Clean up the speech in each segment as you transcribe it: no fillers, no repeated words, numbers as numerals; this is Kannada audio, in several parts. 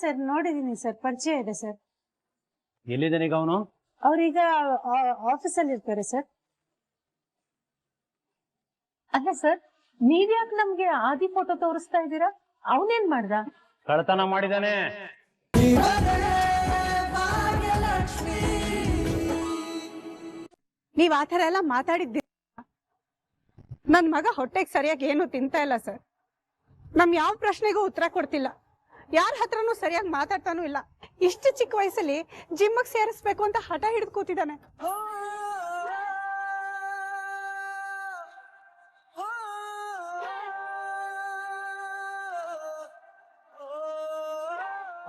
ಸರ್ ನೋಡಿದೀನಿ ಸರ್, ಪರಿಚಯ ಇದೆ ಸರ್. ಎಲ್ಲಿದ್ದಾನೆ ಈಗ ಅವನು? ಅವ್ರೀಗ ಆಫೀಸಲ್ಲಿ ಇರ್ತಾರೆ ಸರ್. ಅಲ್ಲ ಸರ್, ನೀವ್ಯಾಕೆ ನಮ್ಗೆ ಆದಿ ಫೋಟೋ ತೋರಿಸ್ತಾ ಇದ್ದೀರಾ? ಅವನೇನ್ ಮಾಡ್ದ? ಕಳ್ತನ ಮಾಡಿದಾನೆ. ನೀವ್ ಆತರ ಎಲ್ಲ ಮಾತಾಡಿದ್ದೀರ. ನನ್ ಮಗ ಹೊಟ್ಟೆಗೆ ಸರಿಯಾಗಿ ಏನು ತಿಂತಾ ಇಲ್ಲ ಸರ್. ನಮ್ ಯಾವ ಪ್ರಶ್ನೆಗೂ ಉತ್ತರ ಕೊಡ್ತಿಲ್ಲ, ಯಾರ ಹತ್ರನೂ ಸರಿಯಾಗಿ ಮಾತಾಡ್ತಾನೂ ಇಲ್ಲ. ಇಷ್ಟು ಚಿಕ್ಕ ವಯಸ್ಸಲ್ಲಿ ಜಿಮ್ಗೆ ಸೇರಿಸ್ಬೇಕು ಅಂತ ಹಠ ಹಿಡಿದು ಕೂತಿದ್ದಾನೆ.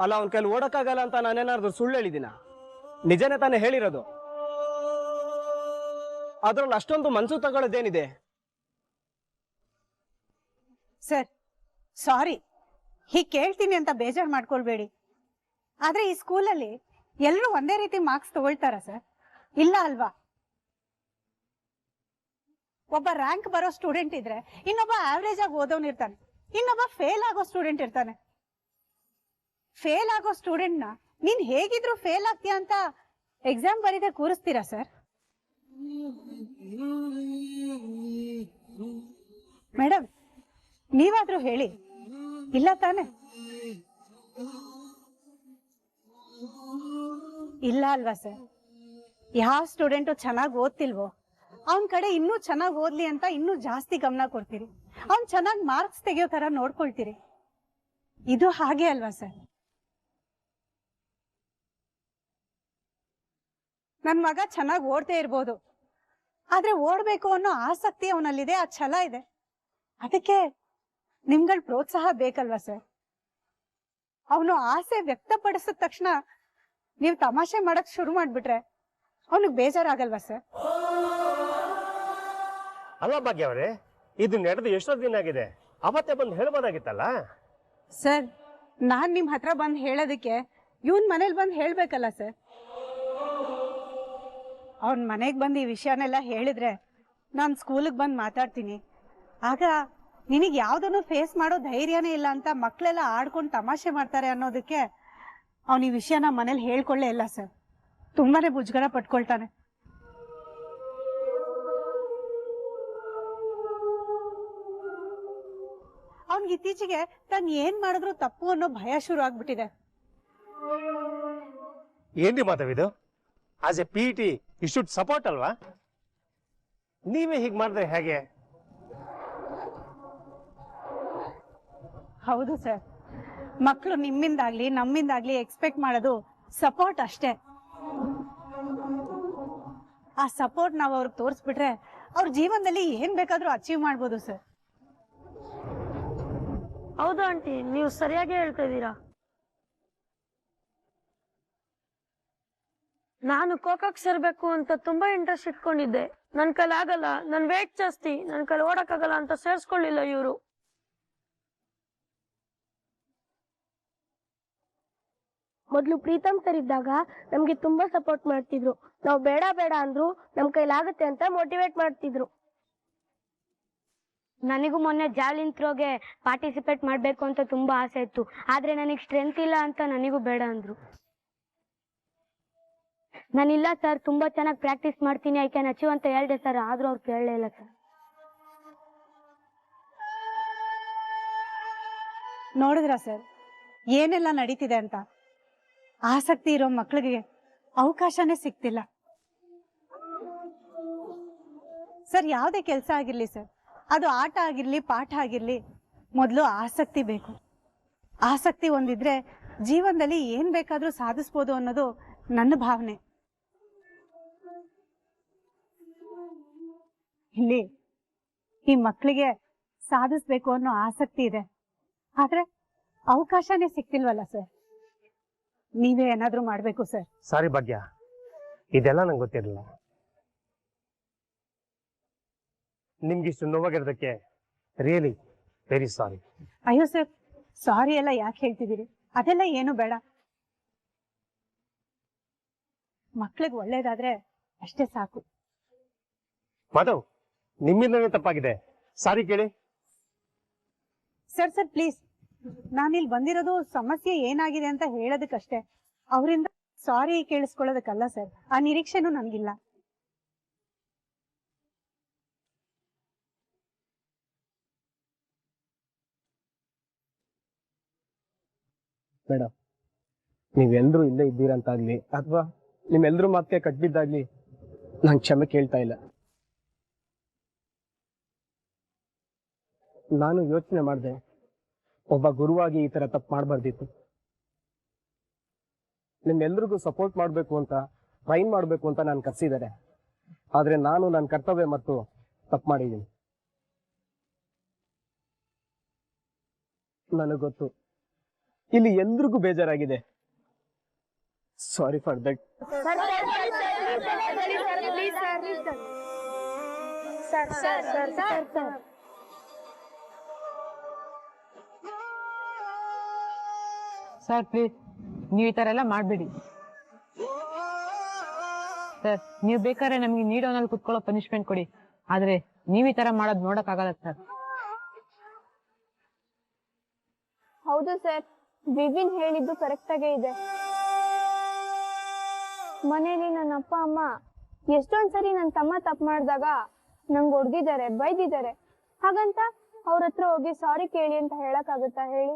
ಅಲ್ಲ, ಅವನ ಕೈಲಿ ಓಡಕ್ಕಾಗಲ್ಲ ಅಂತ ನಾನೇನಾದ್ರು ಸುಳ್ಳು ಹೇಳಿದಿನ? ನಿಜನೇ ತಾನೇ ಹೇಳಿರೋದು. ಅದ್ರಲ್ಲಿ ಅಷ್ಟೊಂದು ಮನ್ಸು ತಗೊಳ್ಳೋದೇನಿದೆ? ಸರ್ ಸಾರಿ, ಹೀಗೆ ಕೇಳ್ತೀನಿ ಅಂತ ಬೇಜಾರು ಮಾಡ್ಕೊಳ್ಬೇಡಿ. ಆದ್ರೆ ಈ ಸ್ಕೂಲಲ್ಲಿ ಎಲ್ಲರೂ ಒಂದೇ ರೀತಿ ಮಾರ್ಕ್ಸ್ ತಗೊಳ್ತಾರ ಸರ್? ಇಲ್ಲ ಅಲ್ವಾ? ಒಬ್ಬ ರ್ಯಾಂಕ್ ಬರೋ ಸ್ಟೂಡೆಂಟ್ ಇದ್ರೆ ಇನ್ನೊಬ್ಬ ಆವರೇಜ್ ಆಗಿ ಓದೋನ್ ಇರ್ತಾನೆ, ಇನ್ನೊಬ್ಬ ಫೇಲ್ ಆಗೋ ಸ್ಟೂಡೆಂಟ್ ಇರ್ತಾನೆ. ಫೇಲ್ ಆಗೋ ಸ್ಟೂಡೆಂಟ್ ನ ನೀನ್ ಹೇಗಿದ್ರು ಫೇಲ್ ಆಗ್ತೀಯ ಅಂತ ಎಕ್ಸಾಮ್ ಬರೀದೆ ಕೂರಿಸ್ತೀರಾ ಸರ್? ಮೇಡಮ್, ನೀವಾದ್ರೂ ಹೇಳಿ, ಇಲ್ಲ ತಾನೆ? ಇಲ್ಲ ಅಲ್ವಾ ಸರ್? ಯಾವ ಸ್ಟೂಡೆಂಟು ಚೆನ್ನಾಗಿ ಓದ್ತಿಲ್ವೋ ಅವನ್ ಕಡೆ ಇನ್ನೂ ಚೆನ್ನಾಗಿ ಓದ್ಲಿ ಅಂತ ಇನ್ನೂ ಜಾಸ್ತಿ ಗಮನ ಕೊಡ್ತೀರಿ. ಅವ್ನ್ ಚೆನ್ನಾಗಿ ಮಾರ್ಕ್ಸ್ ತೆಗಿಯೋ ತರ ನೋಡ್ಕೊಳ್ತೀರಿ. ಇದು ಹಾಗೆ ಅಲ್ವಾ ಸರ್? ನನ್ ಮಗ ಚೆನ್ನಾಗಿ ಓಡ್ತಾ ಇರ್ಬೋದು, ಆದ್ರೆ ಓಡ್ಬೇಕು ಅನ್ನೋ ಆಸಕ್ತಿ ಅವನಲ್ಲಿದೆ, ಆ ಛಲ ಇದೆ. ಅದಕ್ಕೆ ನಿಮ್ಗಳ ಪ್ರೋತ್ಸಾಹ ಬೇಕಲ್ವಾ ಸರ್? ಅವನು ಆಸೆ ವ್ಯಕ್ತಪಡಿಸಿದ ತಕ್ಷಣ ನೀವು ತಮಾಷೆ ಮಾಡಕ್ ಶುರು ಮಾಡ್ಬಿಟ್ರೆ ಅವನಿಗೆ ಬೇಜಾರಾಗಲ್ವಾ ಸರ್? ಅಲ್ಲ ಭಾಗ್ಯ ಅವರೇ, ಇದು ನಡೆದು ಎಷ್ಟೋ ದಿನ ಆಗಿದೆ, ಅವತ್ತೇ ಬಂದು ಹೇಳ್ಬೋದಾಗಿತ್ತಲ್ಲ. ಸರ್, ನಾನ್ ನಿಮ್ ಹತ್ರ ಬಂದ್ ಹೇಳೋದಕ್ಕೆ ಇವನ್ ಮನೇಲಿ ಬಂದ್ ಹೇಳ್ಬೇಕಲ್ಲ ಸರ್? ಅವನ್ ಮನೆಗ್ ಬಂದು ಈ ವಿಷಯನೆಲ್ಲ ಹೇಳಿದ್ರೆ ನಾನ್ ಸ್ಕೂಲಿಗೆ ಬಂದ್ ಮಾತಾಡ್ತೀನಿ. ಆಗ ನಿನಗ್ ಯಾವ್ದನ್ನು ಫೇಸ್ ಮಾಡೋ ಧೈರ್ಯನೇ ಇಲ್ಲ ಅಂತ ಮಕ್ಳೆಲ್ಲ ಆಡ್ಕೊಂಡು ತಮಾಷೆ ಮಾಡ್ತಾರೆ ಅನ್ನೋದಕ್ಕೆ ಅವ್ನ ಈ ವಿಷಯನ ಮನೇಲಿ ಹೇಳ್ಕೊಳ್ಳೇ ಇಲ್ಲ ಸರ್. ತುಂಬಾನೇ ಮುಜುಗರ ಪಟ್ಕೊಳ್ತಾನೆ. ಅವನ್ಗೆ ಇತ್ತೀಚೆಗೆ ತಾನು ಏನ್ ಮಾಡಿದ್ರು ತಪ್ಪು ಅನ್ನೋ ಭಯ ಶುರು ಆಗ್ಬಿಟ್ಟಿದೆ. ಏನ್ರಿ ಮಾತಾವಿದು? As a PET you should support ಅಲ್ವಾ? ನೀವೇ ಹೀಗೆ ಮಾಡಿದ್ರೆ ಹೇಗೆ? ಹೌದು ಸರ್, ಮಕ್ಕಳು ನಿಮ್ಮಿಂದಾಗ್ಲಿ ನಮ್ಮಿಂದಾಗ್ಲಿ ಎಕ್ಸ್ಪೆಕ್ಟ್ ಮಾಡೋದು ಸಪೋರ್ಟ್ ಅಷ್ಟೇ. ಆ ಸಪೋರ್ಟ್ ನಾವು ಅವ್ರಿಗೆ ತೋರಿಸ್ಬಿಟ್ರೆ ಅವ್ರ ಜೀವನದಲ್ಲಿ ಏನ್ ಬೇಕಾದ್ರೂ ಅಚೀವ್ ಮಾಡ್ಬೋದು ಸರ್. ಹೌದು ಆಂಟಿ, ನೀವು ಸರಿಯಾಗಿ ಹೇಳ್ತಾ ಇದ್ದೀರಾ. ನಾನು ಕೋಕಾಕ್ ಸೇರ್ಬೇಕು ಅಂತ ತುಂಬಾ ಇಂಟ್ರೆಸ್ಟ್ ಇಟ್ಕೊಂಡಿದ್ದೆ. ನನ್ ಕೈಲಿ ಆಗಲ್ಲ, ನನ್ ವೇಟ್ ಜಾಸ್ತಿ, ನನ್ ಕೈಲಿ ಓಡಕ್ಕಾಗಲ್ಲ ಅಂತ ಸೇರ್ಸ್ಕೊಳ್ಳಿಲ್ಲ ಇವರು. ಮೊದಲು ಪ್ರೀತಮ್ ಸರ್ ಇದ್ದಾಗ ನಮ್ಗೆ ತುಂಬಾ ಸಪೋರ್ಟ್ ಮಾಡ್ತಿದ್ರು. ನಾವು ಬೇಡ ಬೇಡ ಅಂದ್ರು ನಮ್ ಕೈಲಾಗುತ್ತೆ ಅಂತ ಮೋಟಿವೇಟ್ ಮಾಡ್ತಿದ್ರು. ನನಗೂ ಮೊನ್ನೆ ಜಾವ್ಲಿನ್ ಥ್ರೋಗೆ ಪಾರ್ಟಿಸಿಪೇಟ್ ಮಾಡ್ಬೇಕು ಅಂತ ತುಂಬಾ ಆಸೆ ಇತ್ತು, ಆದ್ರೆ ನನಗೆ ಸ್ಟ್ರೆಂತ್ ಇಲ್ಲ ಅಂತ ನನಗೂ ಬೇಡ ಅಂದ್ರು. ನಾನಿಲ್ಲ ಸರ್, ತುಂಬಾ ಚೆನ್ನಾಗಿ ಪ್ರಾಕ್ಟೀಸ್ ಮಾಡ್ತೀನಿ, ಐ ಕ್ಯಾನ್ ಅಚೀವ್ ಅಂತ ಹೇಳ್ದೆ ಸರ್, ಆದ್ರೂ ಅವ್ರು ಕೇಳಲೇ ಇಲ್ಲ ಸರ್. ನೋಡಿದ್ರ ಸರ್ ಏನೆಲ್ಲ ನಡೀತಿದೆ ಅಂತ? ಆಸಕ್ತಿ ಇರೋ ಮಕ್ಳಿಗೆ ಅವಕಾಶನೇ ಸಿಗ್ತಿಲ್ಲ ಸರ್. ಯಾವುದೇ ಕೆಲಸ ಆಗಿರ್ಲಿ ಸರ್, ಅದು ಆಟ ಆಗಿರ್ಲಿ ಪಾಠ ಆಗಿರ್ಲಿ, ಮೊದಲು ಆಸಕ್ತಿ ಬೇಕು. ಆಸಕ್ತಿ ಒಂದಿದ್ರೆ ಜೀವನದಲ್ಲಿ ಏನ್ ಬೇಕಾದ್ರೂ ಸಾಧಿಸ್ಬೋದು ಅನ್ನೋದು ನನ್ನ ಭಾವನೆ. ಇಲ್ಲಿ ಈ ಮಕ್ಕಳಿಗೆ ಸಾಧಿಸ್ಬೇಕು ಅನ್ನೋ ಆಸಕ್ತಿ ಇದೆ, ಆದ್ರೆ ಅವಕಾಶನೇ ಸಿಕ್ತಿಲ್ವಲ್ಲ ಸರ್. ನೀವೇ ಏನಾದ್ರೂ ಮಾಡ್ಬೇಕು ಸರ್. ಸಾರಿ ಭಾಗ್ಯ, ಇದೆಲ್ಲ ನಂಗೆ ಗೊತ್ತಿರಲಿಲ್ಲ. ನಿಮ್ಗೆ ಇಷ್ಟು ನೋವಾಗಿರೋದಕ್ಕೆ ರಿಯಲಿ ವೆರಿ ಸಾರಿ. ಅಯ್ಯೋ ಸರ್, ಸಾರಿ ಎಲ್ಲ ಯಾಕೆ ಹೇಳ್ತಿದ್ದೀರಿ? ಅದೆಲ್ಲ ಏನು ಬೇಡ. ಮಕ್ಳಿಗೆ ಒಳ್ಳೇದಾದ್ರೆ ಅಷ್ಟೇ ಸಾಕು. ಮಾಧವ್, ನಿಮ್ಮಿಂದನೇ ತಪ್ಪಾಗಿದೆ, ಸಾರಿ ಕೇಳಿ. ಸರ್ ಪ್ಲೀಸ್ ನಾನಿಲ್ಲಿ ಬಂದಿರೋದು ಸಮಸ್ಯೆ ಏನಾಗಿದೆ ಅಂತ ಹೇಳೋದಕ್ಕಷ್ಟೇ, ಅವರಿಂದ ಸಾರಿ ಕೇಳಿಸ್ಕೊಳ್ಳೋದಕ್ಕಲ್ಲ ಸರ್. ಆ ನಿರೀಕ್ಷೆನೂ ನನ್ಗಿಲ್ಲ. ಮೇಡಮ್, ನೀವೆಲ್ರೂ ಇಲ್ಲೇ ಇದ್ದೀರಂತಾಗ್ಲಿ ಅಥವಾ ನಿಮ್ಮೆಲ್ರೂ ಮಾತಿಗೆ ಕಟ್ಬಿದ್ದಾಗ್ಲಿ ನಾನು ಕ್ಷಮೆ ಕೇಳ್ತಾ ಇಲ್ಲ. ನಾನು ಯೋಚನೆ ಮಾಡಿದೆ, ಒಬ್ಬ ಗುರುವಾಗಿ ಈ ತರ ತಪ್ಪು ಮಾಡಬಾರ್ದಿತ್ತು. ನಿಮ್ಮೆಲ್ರಿಗೂ ಸಪೋರ್ಟ್ ಮಾಡಬೇಕು ಅಂತ, ಟ್ರೈನ್ ಮಾಡಬೇಕು ಅಂತ ನಾನು ಕರ್ಸಿದ್ದಾರೆ. ಆದ್ರೆ ನಾನು ನನ್ನ ಕರ್ತವ್ಯ ಮತ್ತು ತಪ್ಪು ಮಾಡಿದ್ದೀನಿ. ನನಗೆ ಗೊತ್ತು, ಇಲ್ಲಿ ಎಲ್ರಿಗೂ ಬೇಜಾರಾಗಿದೆ. Sorry for that. Sir please, ನೀವು ಈ ತರ ಎಲ್ಲ ಮಾಡ್ಬೇಡಿ ಸರ್. ನೀವು ಬೇಕಾದ್ರೆ ನಮ್ಗೆ ನೀಡೋನಲ್ಲಿ ಕುತ್ಕೊಳ್ಳೋ ಪನಿಷ್ಮೆಂಟ್ ಕೊಡಿ, ಆದ್ರೆ ನೀವ್ ಈ ತರ ಮಾಡೋದ್ ನೋಡಕ್ ಆಗಲ್ಲ ಸರ್. ಹೌದು ಸರ್, ವಿವಿನ್ ಹೇಳಿದ್ದು ಕರೆಕ್ಟ್ ಆಗೇ ಇದೆ. ಮನೇಲಿ ನನ್ನ ಅಪ್ಪ ಅಮ್ಮ ಎಷ್ಟೊಂದ್ಸರಿ ನನ್ನ ತಮ್ಮ ತಪ್ಪು ಮಾಡಿದಾಗ ನಂಗೆ ಹೊಡೆದಿದ್ದಾರೆ, ಬೈದಿದ್ದಾರೆ. ಹಾಗಂತ ಅವ್ರ ಹತ್ರ ಹೋಗಿ ಸಾರಿ ಕೇಳಿ ಅಂತ ಹೇಳಕ್ಕಾಗುತ್ತಾ ಹೇಳಿ?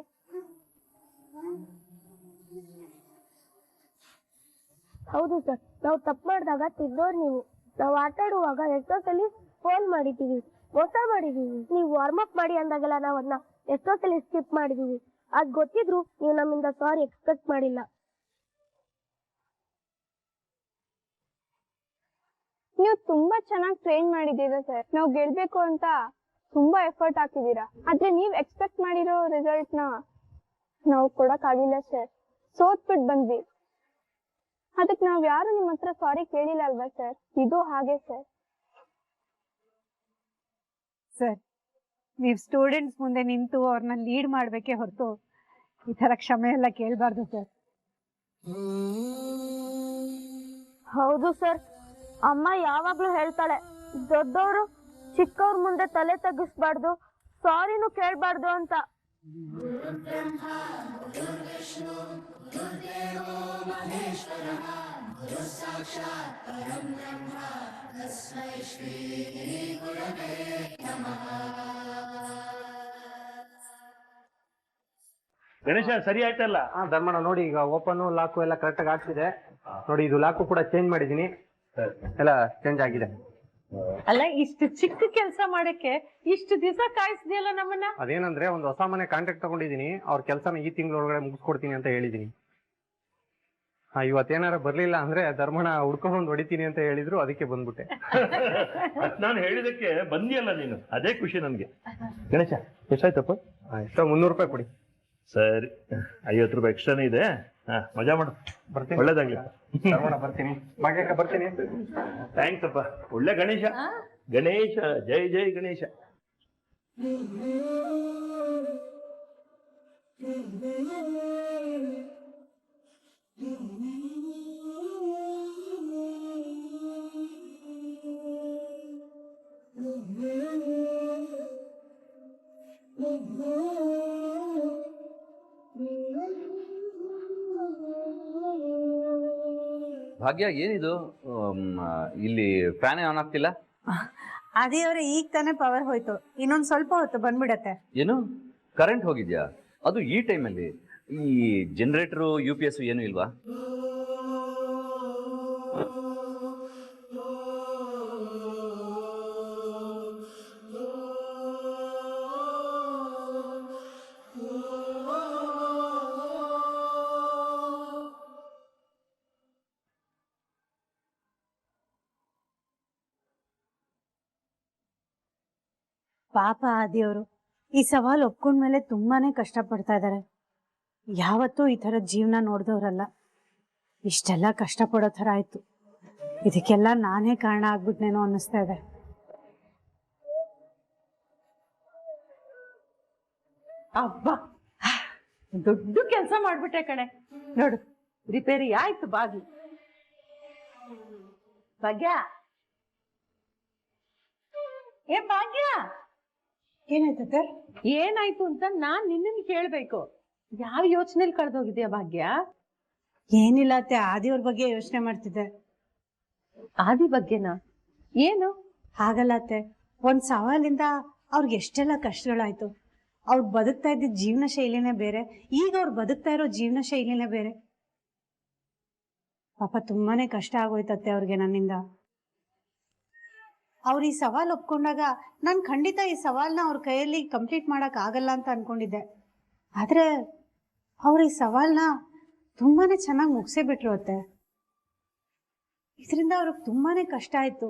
ಹೌದು ಸರ್, ನಾವು ತಪ್ಪು ಮಾಡಿದಾಗ ತಿದ್ದೋರು ನೀವು. ನಾವು ಆಟ ಆಡುವಾಗ ಎಷ್ಟೊತ್ತಲ್ಲಿ ಫೋನ್ ಮಾಡಿದೀವಿ, ಮೋಸ ಮಾಡಿದೀವಿ. ನೀವು ವಾರ್ಮ್ ಅಪ್ ಮಾಡಿ ಅಂದಾಗೆಲ್ಲ ನಾವು ಅದನ್ನ ಎಷ್ಟೊತ್ತಲ್ಲಿ ಸ್ಕಿಪ್ ಮಾಡಿದೀವಿ. ಅದ್ ಗೊತ್ತಿದ್ರು ನೀವು ನಮ್ಮಿಂದ ಸಾರಿ ಎಕ್ಸ್ಪೆಕ್ಟ್ ಮಾಡಿಲ್ಲ. ನೀವು ತುಂಬಾ ಚೆನ್ನಾಗಿ ಟ್ರೈನ್ ಮಾಡಿದ್ದೀರಾ ಸರ್. ನಾವು ಗೆಲ್ಬೇಕು ಅಂತ ತುಂಬಾ ಎಫರ್ಟ್ ಹಾಕಿದೀರಾ. ಆದ್ರೆ ನೀವ್ ಎಕ್ಸ್ಪೆಕ್ಟ್ ಮಾಡಿರೋ ರಿಸಲ್ಟ್ ನ ನಾವು ಕೊಡಕ್ಕಾಗಿಲ್ಲ ಸರ್. ಸೋತ್ಬಿಟ್ಟು ಬಂದ್ವಿ. ಅದಕ್ಕೆ ನಾವ್ ಯಾರು ನಿಮ್ ಹತ್ರ ಸಾರಿ ಕೇಳಿಲ್ಲ ಅಲ್ವಾ ಸರ್? ಇದು ಹಾಗೆ ಸರ್. ಸರ್, ನೀವ್ ಸ್ಟೂಡೆಂಟ್ಸ್ ಮುಂದೆ ನಿಂತು ಅವ್ರನ್ನ ಲೀಡ್ ಮಾಡ್ಬೇಕೇ ಹೊರತು ಈ ತರ ಕ್ಷಮೆ ಎಲ್ಲ ಕೇಳ್ಬಾರ್ದು ಸರ್. ಹೌದು ಸರ್, ಅಮ್ಮ ಯಾವಾಗ್ಲೂ ಹೇಳ್ತಾಳೆ, ದೊಡ್ಡವರು ಚಿಕ್ಕವ್ರ ಮುಂದೆ ತಲೆ ತಗ್ಗಿಸ್ಬಾರ್ದು, ಸಾರಿನೂ ಕೇಳ್ಬಾರ್ದು ಅಂತ. ಗಣೇಶ, ಸರಿ ಆಯ್ತಲ್ಲ? ಧರ್ಮಣ್ಣ ನೋಡಿ, ಈಗ ಓಪನ್ ಲಾಕು ಎಲ್ಲ ಕರೆಕ್ಟ್ ಆಗಿ ಆಗ್ತಿದೆ ನೋಡಿ. ಇದು ಲಾಕು ಕೂಡ ಚೇಂಜ್ ಮಾಡಿದೀನಿ, ಎಲ್ಲ ಚೇಂಜ್ ಆಗಿದೆ. ಅಲ್ಲ, ಇಷ್ಟು ಚಿಕ್ಕ ಕೆಲಸ ಮಾಡಕ್ಕೆ ಇಷ್ಟು ದಿವಸ ಕಾಯಿಸ್ದಿಯಲ್ಲ ನಮ್ಮನ್ನ? ಅದೇನಂದ್ರೆ, ಒಂದು ಹೊಸ ಮನೆ ಕಾಂಟ್ರಾಕ್ಟ್ ತಗೊಂಡಿದೀನಿ. ಅವ್ರ ಕೆಲಸನ ಈ ತಿಂಗಳೊಳಗಡೆ ಮುಗಿಸ್ಕೊಡ್ತೀನಿ ಅಂತ ಹೇಳಿದೀನಿ. ಇವತ್ತೇನಾರ ಬರ್ಲಿಲ್ಲ ಅಂದ್ರೆ ಧರ್ಮಣ್ಣ ಹುಡ್ಕೊಂಡ್ ಹೊಡಿತೀನಿ ಅಂತ ಹೇಳಿದ್ರು, ಅದಕ್ಕೆ ಬಂದ್ಬಿಟ್ಟೆ. ನಾನು ಹೇಳಿದಕ್ಕೆ ಬಂದಿಯಲ್ಲ ನೀನು, ಅದೇ ಖುಷಿ ನನ್ಗೆ. ಗಣೇಶ, ಎಷ್ಟಾಯ್ತಪ್ಪ? ಎಷ್ಟೋ 300 ರೂಪಾಯಿ ಕೊಡಿ. ಸರಿ, 50 ರೂಪಾಯಿ ಎಕ್ಸ್ಟ್ರಾನೇ ಇದೆ. ಮಜಾ ಮಾಡು. ಬರ್ತೀನಿ. ಒಳ್ಳೇದಾಗ್ಲಿ. ಧರ್ಮಣ್ಣ ಬರ್ತೀನಿ, ಭಾಗ್ಯಕ್ಕ ಬರ್ತೀನಿ. ಥ್ಯಾಂಕ್ಸ್ ಅಪ್ಪ. ಒಳ್ಳೆ ಗಣೇಶ. ಗಣೇಶ, ಜೈ ಜೈ ಗಣೇಶ. ಭಾಗ್ಯ, ಏನಿದು ಇಲ್ಲಿ ಫ್ಯಾನ್ ಆನ್ ಆಗ್ತಿಲ್ಲ? ಅದೇ ಅವ್ರೆ, ಈಗ ತಾನೇ ಪವರ್ ಹೋಯ್ತು, ಇನ್ನೊಂದ್ ಸ್ವಲ್ಪ ಹೊತ್ತು ಬಂದ್ಬಿಡತ್ತೆ. ಏನು ಕರೆಂಟ್ ಹೋಗಿದ್ಯಾ? ಅದು ಈ ಟೈಮಲ್ಲಿ? ಈ ಜನರೇಟರು UPS ಏನು ಇಲ್ವಾ? ಪಾಪ ಆದಿಯವರು ಈ ಸವಾಲ್ ಒಪ್ಕೊಂಡ್ಮೇಲೆ ತುಂಬಾನೇ ಕಷ್ಟ ಪಡ್ತಾ ಇದ್ದಾರೆ. ಯಾವತ್ತೂ ಈ ತರ ಜೀವನ ನೋಡ್ದವ್ರಲ್ಲ. ಇಷ್ಟೆಲ್ಲ ಕಷ್ಟ ಪಡೋ ತರ ಆಯ್ತು. ಇದಕ್ಕೆಲ್ಲ ನಾನೇ ಕಾರಣ ಆಗ್ಬಿಟ್ನೇನೋ ಅನ್ನಿಸ್ತಾ ಇದೆ. ಅಬ್ಬಾ, ದೊಡ್ಡ ಕೆಲಸ ಮಾಡ್ಬಿಟ್ಟೆ ಕಣೆ. ನೋಡು, ರಿಪೇರಿ ಆಯ್ತು ಬಾಗಿ. ಭಾಗ್ಯ, ಏ ಭಾಗ್ಯ, ಏನಾಯ್ತು ಸರ್? ಏನಾಯ್ತು ಅಂತ ನಾನ್ ನಿನ್ನನ್ ಕೇಳ್ಬೇಕು. ಯಾವ ಯೋಚನೆಯಲ್ಲಿ ಕಳ್ದೋಗಿದ್ಯಾ ಭಾಗ್ಯ? ಏನಿಲ್ಲ ಅತ್ತೆ, ಆದಿಯವ್ರ ಬಗ್ಗೆ ಯೋಚನೆ ಮಾಡ್ತಿದ್ದೆ. ಆದಿ ಬಗ್ಗೆನಾ? ಏನು? ಹಾಗಲ್ಲ ಅತ್ತೆ, ಒಂದ್ ಸವಾಲಿಂದ ಅವ್ರಿಗೆ ಎಷ್ಟೆಲ್ಲ ಕಷ್ಟಗಳಾಯ್ತು. ಅವ್ರು ಬದುಕ್ತಾ ಇದ್ದ ಜೀವನ ಶೈಲಿನೇ ಬೇರೆ, ಈಗ ಅವ್ರು ಬದುಕ್ತಾ ಇರೋ ಜೀವನ ಶೈಲಿನೇ ಬೇರೆ. ಪಾಪ ತುಂಬಾನೇ ಕಷ್ಟ ಆಗೋಯ್ತತ್ತೆ ಅವ್ರಿಗೆ ನನ್ನಿಂದ. ಅವ್ರು ಈ ಸವಾಲ್ ಒಪ್ಕೊಂಡಾಗ ನಾನ್ ಖಂಡಿತ ಈ ಸವಾಲ್ನ ಅವ್ರ ಕೈಯಲ್ಲಿ ಕಂಪ್ಲೀಟ್ ಮಾಡಕ್ ಆಗಲ್ಲ ಅಂತ ಅನ್ಕೊಂಡಿದ್ದೆ. ಆದ್ರೆ ಅವ್ರ ಈ ಸವಾಲ್ನ ತುಂಬಾನೇ ಚೆನ್ನಾಗಿ ಮುಗಿಸೇ ಬಿಟ್ರು ಅತ್ತೆ. ಇದರಿಂದ ಅವ್ರಿಗೆ ತುಂಬಾನೇ ಕಷ್ಟ ಆಯ್ತು.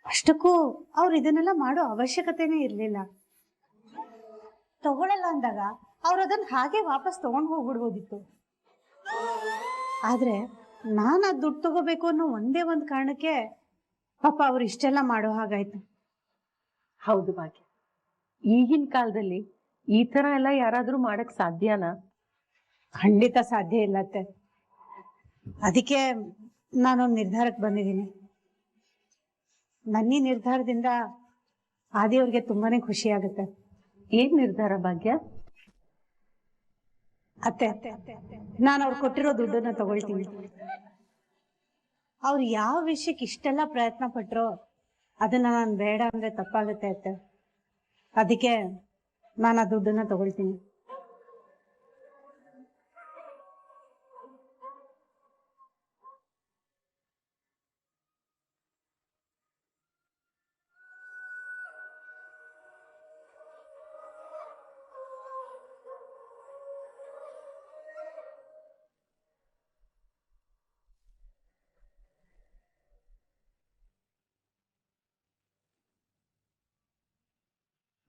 ಅಷ್ಟಕ್ಕೂ ಅವ್ರು ಇದನ್ನೆಲ್ಲ ಮಾಡೋ ಅವಶ್ಯಕತೆನೇ ಇರ್ಲಿಲ್ಲ. ತಗೊಳಲ್ಲ ಅಂದಾಗ ಅವ್ರು ಅದನ್ನ ಹಾಗೆ ವಾಪಸ್ ತಗೊಂಡ್ ಹೋಗ್ಬಿಡ್ಬೋದಿತ್ತು. ಆದ್ರೆ ನಾನು ಆ ದುಡ್ಡು ತಗೋಬೇಕು ಅನ್ನೋ ಒಂದೇ ಒಂದ್ ಕಾರಣಕ್ಕೆ ಪಾಪ ಅವ್ರು ಇಷ್ಟೆಲ್ಲ ಮಾಡೋ ಹಾಗಾಯ್ತು. ಹೌದು ಭಾಗ್ಯ, ಈಗಿನ ಕಾಲದಲ್ಲಿ ಈ ತರ ಎಲ್ಲ ಯಾರಾದ್ರೂ ಮಾಡಕ್ ಸಾಧ್ಯನಾ? ಖಂಡಿತ ಸಾಧ್ಯ ಇಲ್ಲತ್ತೆ. ಅದಕ್ಕೆ ನಾನೊಂದು ನಿರ್ಧಾರಕ್ಕೆ ಬಂದಿದ್ದೀನಿ. ನನ್ನ ಈ ನಿರ್ಧಾರದಿಂದ ಆದಿಯವ್ರಿಗೆ ತುಂಬಾನೇ ಖುಷಿ ಆಗುತ್ತೆ. ಏನ್ ನಿರ್ಧಾರ ಭಾಗ್ಯ? ಅತ್ತೆ, ನಾನು ಅವ್ರು ಕೊಟ್ಟಿರೋ ದುಡ್ಡನ್ನ ತಗೊಳ್ತೀನಿ. ಅವ್ರು ಯಾವ ವಿಷಯಕ್ಕೆ ಇಷ್ಟೆಲ್ಲ ಪ್ರಯತ್ನ ಪಟ್ರೋ ಅದನ್ನ ನಾನು ಬೇಡ ಅಂದ್ರೆ ತಪ್ಪಾಗುತ್ತೆ ಅತ್ತೆ. ಅದಕ್ಕೆ ನಾನು ಆ ದುಡ್ಡನ್ನ ತಗೊಳ್ತೀನಿ.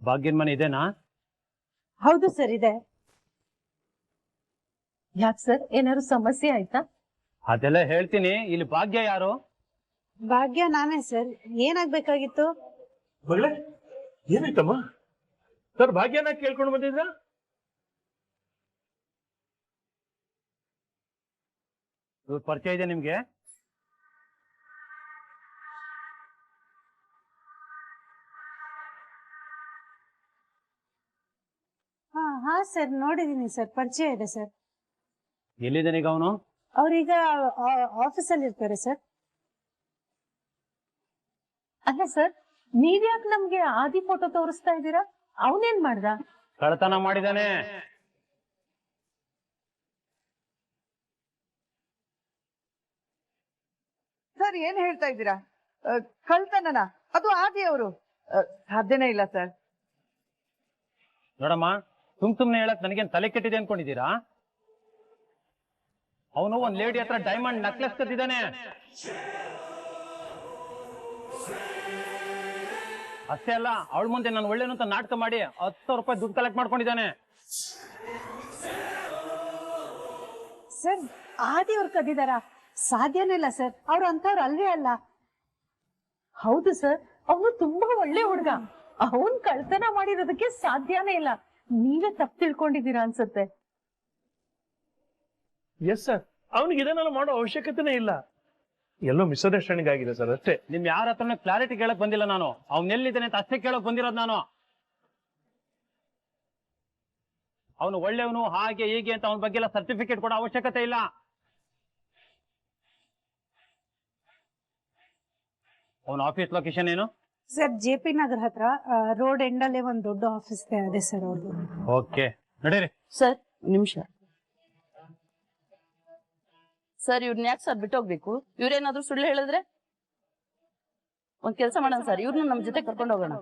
ಭಾಗ್ಯನ್ ಮನೆ ಇದೇನಾ? ಹೌದು ಸರ್, ಇದೆ. ಯಾಕೆ ಸರ್, ಏನಾದ್ರು ಸಮಸ್ಯೆ ಆಯ್ತಾ? ಅದೆಲ್ಲ ಹೇಳ್ತೀನಿ. ಇಲ್ಲಿ ಭಾಗ್ಯ ಯಾರು? ಭಾಗ್ಯ ನಾನೇ ಸರ್. ಏನಾಗ್ಬೇಕಾಗಿತ್ತು? ಮಗಳೇ ಏನಾಯ್ತಮ್ಮ? ಸರ್ ಭಾಗ್ಯನ ಕೇಳ್ಕೊಂಡು ಬಂದಿದ್ರ? ಪರಿಚಯ ಇದೆ ನಿಮ್ಗೆ? ಹಾ ಸರ್, ನೋಡಿದೀನಿ ಸರ್, ಪರಿಚಯ ಇದೆ ಸರ್. ಎಲ್ಲಿದ್ದಾನೀಗ ಅವನು? ಅವ್ರೀಗ ಆಫೀಸಲ್ಲಿ ಇರ್ತಾರೆ ಸರ್. ಅಲ್ಲ ಸರ್, ನೀವ್ಯಾಕೆ ನಮ್ಗೆ ಆದಿ ಫೋಟೋ ತೋರಿಸ್ತಾ ಇದ್ದೀರಾ? ಅವನೇನ್ ಮಾಡ್ದ? ಕಳ್ತನ ಮಾಡಿದಾನೆ. ಸರ್ ಏನ್ ಹೇಳ್ತಾ ಇದ್ದೀರಾ? ಕಳ್ತನನ? ಅದು ಆದಿಯವರು? ಸಾಧ್ಯನೇ ಇಲ್ಲ ಸರ್. ನೋಡಮ್ಮ, ಸುಮ್ನೆ ಹೇಳಕ್ ನನಗೇನ್ ತಲೆ ಕೆಟ್ಟಿದೆ ಅನ್ಕೊಂಡಿದ್ದೀರಾ? ಅವನು ಒಂದ್ ಲೇಡಿ ಹತ್ರ ಡೈಮಂಡ್ ನೆಕ್ಲೆಸ್ ಕದ್ದಿದ್ದಾನೆ. ಅಷ್ಟೇ ಅಲ್ಲ, ಅವಳ ಮುಂದೆ ನಾನು ಒಳ್ಳೇನು ಅಂತ ನಾಟಕ ಮಾಡಿ 10,000 ರೂಪಾಯಿ ದುಡ್ಡು ಕಲೆಕ್ಟ್ ಮಾಡ್ಕೊಂಡಿದ್ದಾನೆ. ಸರ್, ಆದಿಯವ್ರು ಕದ್ದಿದಾರ? ಸಾಧ್ಯನೇ ಇಲ್ಲ ಸರ್, ಅವ್ರು ಅಂತವ್ರು ಅಲ್ವೇ ಅಲ್ಲ. ಹೌದು ಸರ್, ಅವನು ತುಂಬಾ ಒಳ್ಳೆ ಹುಡುಗ. ಅವನ್ ಕಳ್ತನ ಮಾಡಿರೋದಕ್ಕೆ ಸಾಧ್ಯನೇ ಇಲ್ಲ. ನೀವೇ ತಪ್ಪು ತಿಳ್ಕೊಂಡಿದ್ದೀರಾ ಅನ್ಸುತ್ತೆ. ಎಸ್ ಸರ್, ಅವನಿಗೆ ಇದನ್ನೆಲ್ಲ ಮಾಡೋ ಅವಶ್ಯಕತೆನೇ ಇಲ್ಲ. ಎಲ್ಲೋ ಮಿಸ್ಅಂಡರ್ಸ್ಟ್ಯಾಂಡಿಂಗ್ ಆಗಿದೆ ಸರ್, ಅಷ್ಟೇ. ನಿಮ್ ಯಾರ ಹತ್ರನೂ ಕ್ಲಾರಿಟಿ ಕೇಳಕ್ ಬಂದಿಲ್ಲ ನಾನು. ಅವನೆಲ್ಲಿದ್ದಾನೆ ಅಂತ ಅಷ್ಟೇ ಕೇಳಕ್ ಬಂದಿರೋದು ನಾನು. ಅವನು ಒಳ್ಳೆಯವನು ಹಾಗೆ ಹೀಗೆ ಅಂತ ಅವನ ಬಗ್ಗೆ ಎಲ್ಲ ಸರ್ಟಿಫಿಕೇಟ್ ಕೊಡೋ ಅವಶ್ಯಕತೆ ಇಲ್ಲ. ಅವನ ಆಫೀಸ್ ಲೊಕೇಶನ್ ಏನು? ಸರ್, JP ನಗರ್ ಹತ್ರ ರೋಡ್ ಎಂಡಲ್ಲೇ ಒಂದು ದೊಡ್ಡ ಆಫೀಸ್ ಇದೆ ಸರ್ ಅವ್ರದ್ದು. ಓಕೆ, ನಡೀರಿ. ಸರ್ ನಿಮಿಷ ಸರ್, ಇವ್ರನ್ನ ಯಾಕೆ ಸರ್ ಬಿಟ್ಟೋಗ್ಬೇಕು? ಇವ್ರೇನಾದ್ರೂ ಸುಳ್ಳು ಹೇಳಿದ್ರೆ? ಒಂದ್ ಕೆಲಸ ಮಾಡೋಣ ಸರ್, ಇವ್ರನ್ನ ನಮ್ ಜೊತೆ ಕರ್ಕೊಂಡು ಹೋಗೋಣ.